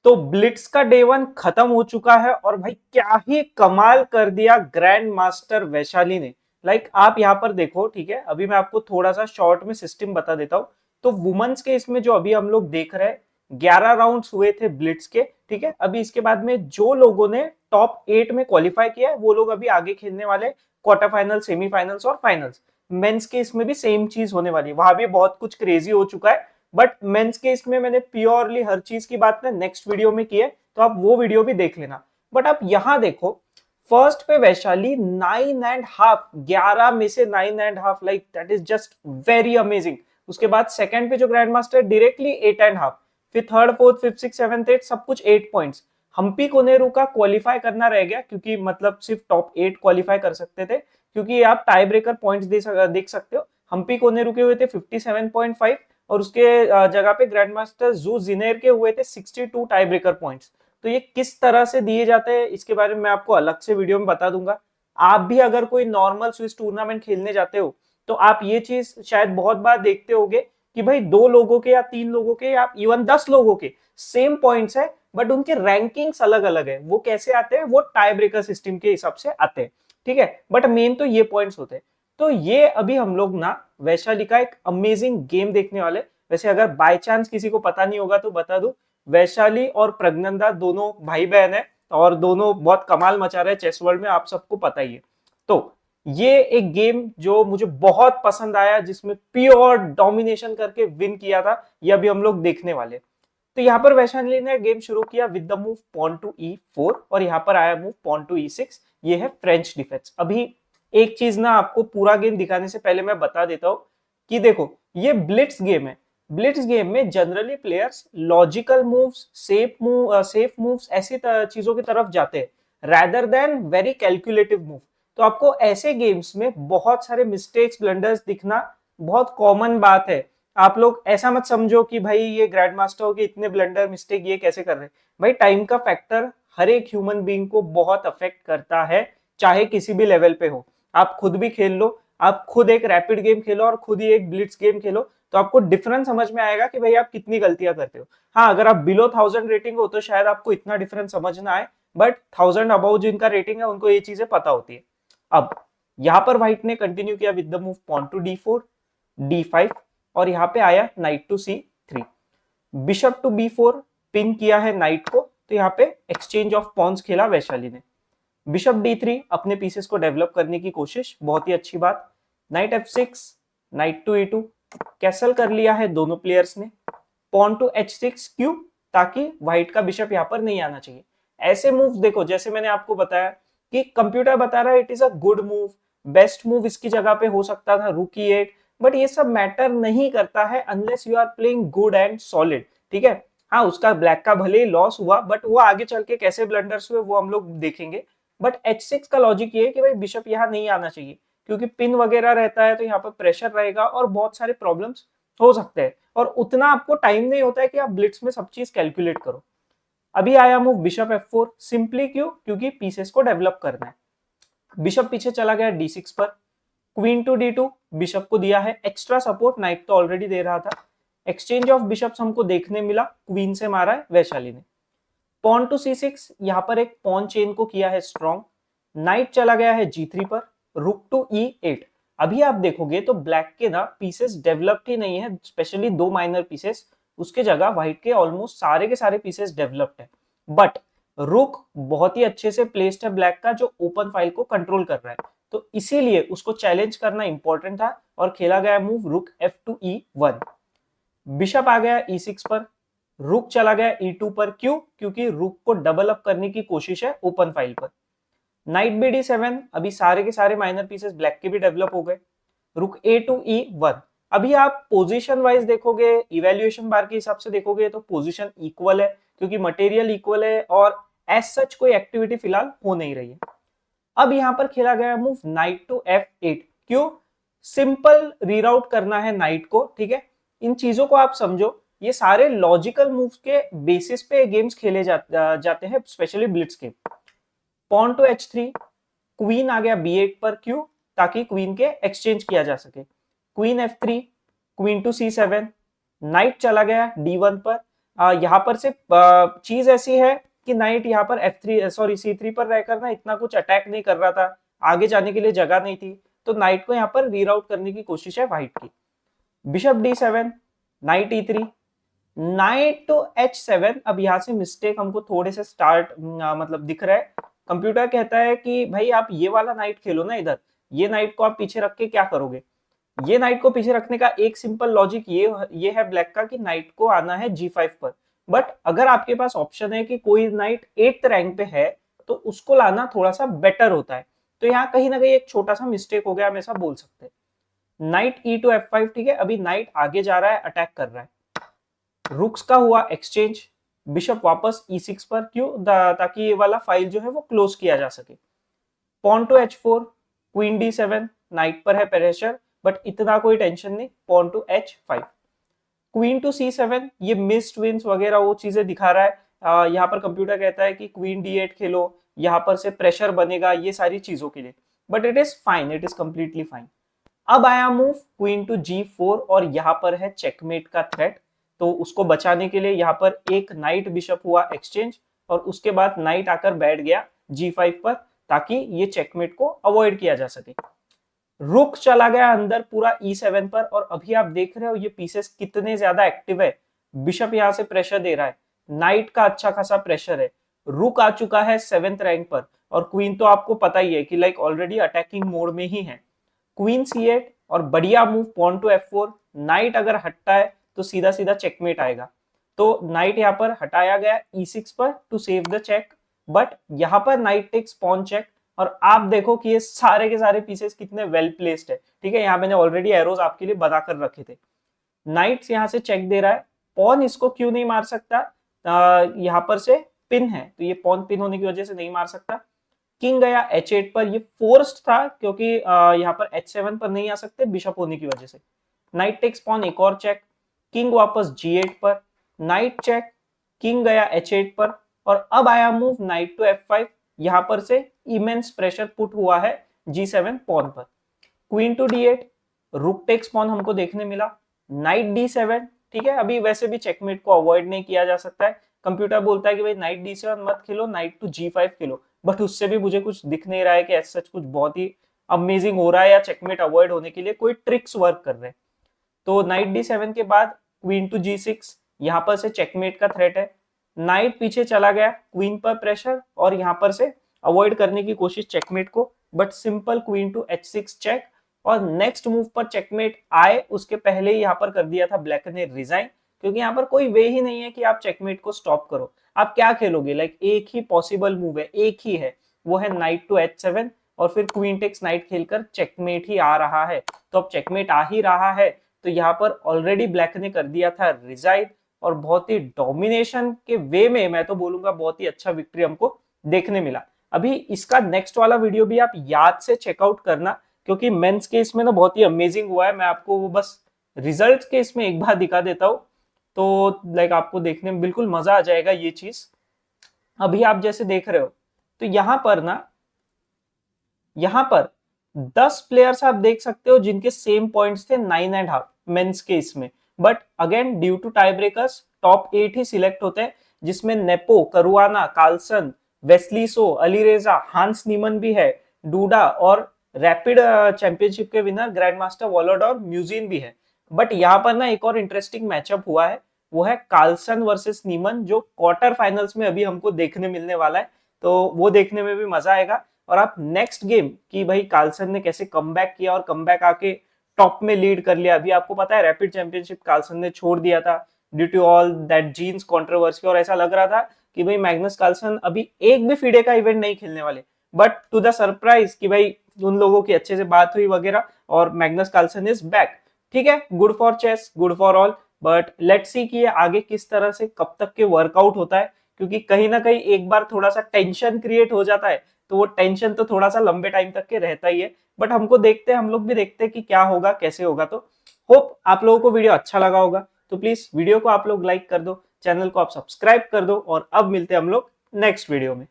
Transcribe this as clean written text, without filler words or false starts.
तो ब्लिट्स का day one खत्म हो चुका है और भाई क्या ही कमाल कर दिया ग्रैंड मास्टर वैशाली ने। आप यहाँ पर देखो, ठीक है, अभी मैं आपको थोड़ा सा शॉर्ट में सिस्टम बता देता हूँ। तो वुमेन्स के इसमें जो अभी हम लोग देख रहे हैं, 11 राउंड्स हुए थे ब्लिट्स के, ठीक है। अभी इसके बाद में जो लोगों ने टॉप 8 में क्वालिफाई किया है वो लोग अभी आगे खेलने वाले क्वार्टर फाइनल, सेमीफाइनल्स और फाइनल्स। मेंस के इसमें भी सेम चीज होने वाली है, वहां भी बहुत कुछ क्रेजी हो चुका है। बट मेंस के इसमें मैंने प्योरली हर चीज की बात ना नेक्स्ट वीडियो में की है, तो आप वो वीडियो भी देख लेना। बट आप यहां देखो, फर्स्ट पे वैशाली 9.5, 11 में से 9.5, that is just very amazing. उसके बाद सेकंड पे जो ग्रैंड मास्टर डायरेक्टली 8.5, फिर third, fourth, fifth, six, seventh, eight सब कुछ 8 पॉइंट्स। हम्पी कोनेरू का क्वालिफाई करना रह गया, क्योंकि मतलब सिर्फ टॉप 8 क्वालिफाई कर सकते थे, क्योंकि आप टाई ब्रेकर पॉइंट्स देख सकते हो। हम्पी कोनेरू के हुए थे 57.5 और उसके जगह पे ग्रैंड मास्टर जू जिनेर के हुए थे 62 टाई ब्रेकर पॉइंट्स। तो ये किस तरह से दिए जाते हैं इसके बारे में मैं आपको अलग से वीडियो में बता दूंगा। आप भी अगर कोई नॉर्मल स्विस टूर्नामेंट खेलने जाते हो तो आप ये चीज शायद बहुत बार देखते होगे कि भाई 2 लोगों के या 3 लोगों के या इवन 10 लोगों के सेम पॉइंट्स है, बट उनके रैंकिंग्स अलग अलग है। वो कैसे आते हैं? वो टाई ब्रेकर सिस्टम के हिसाब से आते हैं, ठीक है। बट मेन तो ये पॉइंट्स होते हैं। तो ये अभी हम लोग ना वैशाली का एक अमेजिंग गेम देखने वाले। वैसे अगर बाय चांस किसी को पता नहीं होगा तो बता दूं, वैशाली और प्रज्ञनदा दोनों भाई बहन है और दोनों बहुत कमाल मचा रहे हैं चेस वर्ल्ड में, आप सबको पता ही है। तो ये एक गेम जो मुझे बहुत पसंद आया, जिसमें प्योर डोमिनेशन करके विन किया था, ये अभी हम लोग देखने वाले। तो यहाँ पर वैशाली ने गेम शुरू किया with the move pawn to E4 और यहाँ पर आया मूव पॉन टू E6। ये है फ्रेंच डिफेंस। अभी एक चीज ना आपको पूरा गेम दिखाने से पहले मैं बता देता हूं कि देखो, ये ब्लिट्स गेम है। ब्लिट्स गेम में generally players logical moves, safe moves ऐसी चीजों की तरफ जाते हैं rather than very calculative move. तो आपको ऐसे गेम्स में बहुत सारे मिस्टेक्स, ब्लंडर्स दिखना बहुत कॉमन बात है। आप लोग ऐसा मत समझो कि भाई ये ग्रैंड मास्टर हो के इतने ब्लंडर मिस्टेक ये कैसे कर रहे हैं। भाई टाइम का फैक्टर हर एक ह्यूमन बीइंग को बहुत अफेक्ट करता है, चाहे किसी भी लेवल पे हो। आप खुद भी खेल लो, आप खुद एक रैपिड गेम खेलो और खुद ही एक ब्लिट्स गेम खेलो, तो आपको डिफरेंस समझ में आएगा कि भाई आप कितनी गलतियां करते हो। हाँ, अगर आप बिलो 1000 रेटिंग हो तो शायद आपको इतना डिफरेंस समझ ना आए, बट 1000 अबाउ जिनका रेटिंग है उनको ये चीजें पता होती है। अब यहाँ पर व्हाइट ने कंटिन्यू किया with the move pawn to D4, D5 और यहाँ पे आया knight to C3, bishop to B4, pin किया है नाइट को। तो यहाँ पे एक्सचेंज ऑफ पॉन्स खेला वैशाली ने। बिशप D3, अपने पीसेस को डेवलप करने की कोशिश, बहुत ही अच्छी बात। Night F6, night to E2, castle कर लिया है दोनों प्लेयर्स ने। पॉन टू H6, क्यों? ताकि व्हाइट का बिशप यहाँ पर नहीं आना चाहिए। ऐसे मूव देखो, जैसे मैंने आपको बताया कि कंप्यूटर बता रहा है it is a good move, best move इसकी जगह पे हो सकता था रूक E8, बट ये सब मैटर नहीं करता है unless you are playing good and solid, ठीक है। हाँ, उसका ब्लैक का भले ही लॉस हुआ, बट वो आगे चल के कैसे ब्लंडर्स हुए वो हम लोग देखेंगे। बट H6 का लॉजिक ये है कि भाई बिशप यहाँ नहीं आना चाहिए, क्योंकि पिन वगैरह रहता है तो यहाँ पर प्रेशर रहेगा और बहुत सारे प्रॉब्लम्स हो सकते हैं, और उतना आपको टाइम नहीं होता है कि आप ब्लिट्स में सब चीज कैलकुलेट करो। अभी आया मूव बिशप F4, सिंपली क्यों? क्योंकि पीसेस को डेवलप करना है। बिशप पीछे चला गया D6 पर, क्वीन टू D2, बिशप को दिया है एक्स्ट्रा सपोर्ट, नाइट तो ऑलरेडी दे रहा था। एक्सचेंज ऑफ बिशप्स हमको देखने मिला, क्वीन से मारा है वैशाली ने। पॉन टू C6, यहाँ पर एक पॉन चेन को किया है स्ट्रॉन्ग। नाइट चला गया है G3 पर, रुक टू E8। अभी आप देखोगे तो ब्लैक के ना पीसेस डेवलप्ड ही नहीं है, स्पेशली 2 माइनर पीसेस। उसके जगह व्हाइट के ऑलमोस्ट सारे के सारे पीसेस डेवलप्ड है। बट रुक बहुत ही अच्छे से प्लेस्ड है ब्लैक का, जो ओपन फाइल को कंट्रोल कर रहा है, तो इसीलिए उसको चैलेंज करना इंपॉर्टेंट था और खेला गया मूव रुक F2E1। बिशप आ गया E6 पर, रुक चला गया E2 पर, क्यों? क्योंकि रुक को डबल अप करने की कोशिश है ओपन फाइल पर। नाइट BD7, अभी सारे के सारे माइनर पीसेस ब्लैक के भी डेवलप हो गए। रुक A2E1। अभी आप पोजीशन वाइज देखोगे, इवैल्यूएशन बार के हिसाब से देखोगे तो पोजीशन इक्वल है, क्योंकि मटेरियल इक्वल है और एज सच कोई एक्टिविटी फिलहाल हो नहीं रही है। अब यहां पर खेला गया मूव नाइट टू F8, क्यों? सिंपल रीराउट करना है नाइट को, ठीक है। इन चीजों को आप समझो, ये सारे लॉजिकल मूव्स के बेसिस पे गेम्स खेले जाते हैं, स्पेशली ब्लिट्स के। पॉन टू H3, क्वीन आ गया B8 पर, क्यों? ताकि क्वीन के एक्सचेंज किया जा सके। Queen F3, queen to C7, night चला गया D1 पर, यहाँ पर से चीज ऐसी है कि नाइट यहाँ पर C3 पर रहकर ना इतना कुछ अटैक नहीं कर रहा था, आगे जाने के लिए जगह नहीं थी, तो नाइट को यहाँ पर रीराउट करने की कोशिश है व्हाइट की। Bishop D7, knight E3, knight to H7। अब यहाँ से मिस्टेक हमको थोड़े से मतलब दिख रहा है। कंप्यूटर कहता है कि भाई आप ये वाला नाइट खेलो ना, इधर ये नाइट को आप पीछे रख के क्या करोगे। ये नाइट को पीछे रखने का एक सिंपल लॉजिक ये है ब्लैक का कि नाइट को आना है G5 पर। बट अगर आपके पास ऑप्शन है कि कोई नाइट 8th रैंक पे है तो उसको लाना थोड़ा सा बेटर होता है। तो यहाँ कहीं ना कहीं एक छोटा सा मिस्टेक हो गया, हम ऐसा बोल सकते हैं। नाइट E to F5, ठीक है, अभी नाइट आगे जा रहा है, अटैक कर रहा है। रुक्स का हुआ एक्सचेंज, बिशप वापस E6 पर, क्यों, ताकि ये वाला फाइल जो है वो क्लोज किया जा सके। Pawn to H4, queen D7, night पर है प्रेशर बट इतना कोई टेंशन नहीं। Pawn to H5, queen to C7, ये मिस्ड विंस वगैरह वो चीजें दिखा रहा है। यहाँ पर कंप्यूटर कहता है कि क्वीन D8 खेलो, यहाँ पर से प्रेशर बनेगा ये सारी चीजों के लिए, but it is fine, it is completely fine. अब आया मूव क्वीन टू G4 और यहाँ पर है चेकमेट का थ्रेट, तो उसको बचाने के लिए यहाँ पर एक नाइट बिशप हुआ एक्सचेंज और उसके बाद नाइट आकर बैठ गया G5 पर ताकि ये चेकमेट को अवॉइड किया जा सके। रुक चला गया अंदर पूरा E7 पर और अभी आप देख रहे हो ये पीसेस कितने ज्यादा एक्टिव है। बिशप यहाँ से प्रेशर दे रहा है, नाइट का अच्छा खासा प्रेशर है, रुक आ चुका है 7th रैंक पर और क्वीन तो आपको पता ही है कि लाइक ऑलरेडी अटैकिंग मोड में ही है। क्वीन C8 और बढ़िया move pawn to F4, night अगर हटता है तो सीधा सीधा चेकमेट आएगा, तो नाइट यहाँ पर हटाया गया E6 पर to save the check, but यहाँ पर नाइट टेक्स पॉन चेक और आप देखो कि ये सारे के सारे पीसेस कितने वेल प्लेस्ड है। ठीक है, यहाँ मैंने ऑलरेडी एरोज आपके लिए बनाकर रखे थे। नाइट यहाँ से चेक दे रहा है, पॉन इसको क्यों नहीं मार सकता, यहाँ पर से पिन है तो ये पॉन पिन होने की वजह से नहीं मार सकता। किंग गया H8 पर, ये फोर्स्ड था क्योंकि यहाँ पर H7 पर नहीं आ सकते बिशप होने की वजह से। नाइट टेक्स पॉन, एक और चेक, किंग वापस G8 पर, नाइट चेक, किंग गया H8 पर और अब आया मूव नाइट टू F5। यहाँ पर से इमेंस प्रेशर पुट हुआ है G7 पॉन पर। Queen to D8, rook takes pawn हमको देखने मिला, नाइट D7, ठीक है, अभी वैसे भी चेकमेट को अवॉइड नहीं किया जा सकता है। कंप्यूटर बोलता है कि भाई नाइट D7 मत खेलो, night to G5 Khelo, but उससे भी मुझे कुछ दिख नहीं रहा है कि ऐसा कुछ बहुत ही अमेजिंग हो रहा है या चेकमेट अवॉइड होने के लिए कोई ट्रिक्स वर्क कर रहे हैं। तो नाइट D7 के बाद क्वीन टू G6, यहाँ पर से चेकमेट का थ्रेट है, नाइट पीछे चला गया, क्वीन पर प्रेशर और यहाँ पर से अवॉइड करने की कोशिश चेकमेट को, but simple queen to H6 check और नेक्स्ट मूव पर चेकमेट आए उसके पहले ही यहाँ पर कर दिया था ब्लैक ने रिजाइन, क्योंकि यहाँ पर कोई वे ही नहीं है कि आप चेकमेट को स्टॉप करो। आप क्या खेलोगे, लाइक एक ही पॉसिबल मूव है, एक ही है, वो है नाइट टू H7 और फिर क्वीन टेक्स नाइट खेलकर चेकमेट ही आ रहा है। तो अब चेकमेट आ ही रहा है तो यहाँ पर ऑलरेडी ब्लैक ने कर दिया था रिजाइन और बहुत ही डोमिनेशन के वे में, मैं तो बोलूंगा बहुत ही अच्छा विक्ट्री हमको देखने मिला। अभी इसका नेक्स्ट वाला वीडियो भी आप याद से चेकआउट करना क्योंकि मेंस के इसमें ना बहुत ही अमेजिंग हुआ है। मैं आपको वो बस रिजल्ट के इसमें एक बार दिखा देता हूँ तो लाइक आपको देखने में बिल्कुल मजा आ जाएगा ये चीज। अभी आप जैसे देख रहे हो तो यहाँ पर ना, यहाँ पर 10 प्लेयर्स आप देख सकते हो जिनके सेम पॉइंट्स थे 9.5 मेंस के इसमें, but again due to tie breakers top 8 ही सिलेक्ट होते हैं जिसमें Nepo, Caruana, Carlsen, Wesley So, Alireza, Hans Niemann भी है, डूडा और रैपिड चैंपियनशिप के winner grand master Volodar Murzin भी है। बट यहाँ पर ना एक और इंटरेस्टिंग मैचअप हुआ है, वो है कार्लसन वर्सेस नीमन जो क्वार्टर फाइनल्स में अभी हमको देखने मिलने वाला है, तो वो देखने में भी मजा आएगा। और आप नेक्स्ट गेम कि भाई कार्लसन ने कैसे कमबैक किया और कमबैक आके टॉप में लीड कर लिया। अभी आपको पता है रैपिड चैंपियनशिप कार्लसन ने छोड़ दिया था due to all that jeans controversy और ऐसा लग रहा था कि भाई मैग्नस कार्लसन अभी एक भी फीडे का इवेंट नहीं खेलने वाले, बट टू द सरप्राइज कि भाई उन लोगों की अच्छे से बात हुई वगैरह और मैग्नस कार्लसन इज बैक। ठीक है, good for chess, good for all, but let's see कि ये आगे किस तरह से कब तक के वर्कआउट होता है, क्योंकि कहीं ना कहीं एक बार थोड़ा सा टेंशन क्रिएट हो जाता है तो वो टेंशन तो थोड़ा सा लंबे टाइम तक के रहता ही है। बट हमको देखते हैं, हम लोग भी देखते हैं कि क्या होगा कैसे होगा। तो होप आप लोगों को वीडियो अच्छा लगा होगा, तो प्लीज वीडियो को आप लोग लाइक कर दो, चैनल को आप सब्सक्राइब कर दो और अब मिलते हैं हम लोग नेक्स्ट वीडियो में।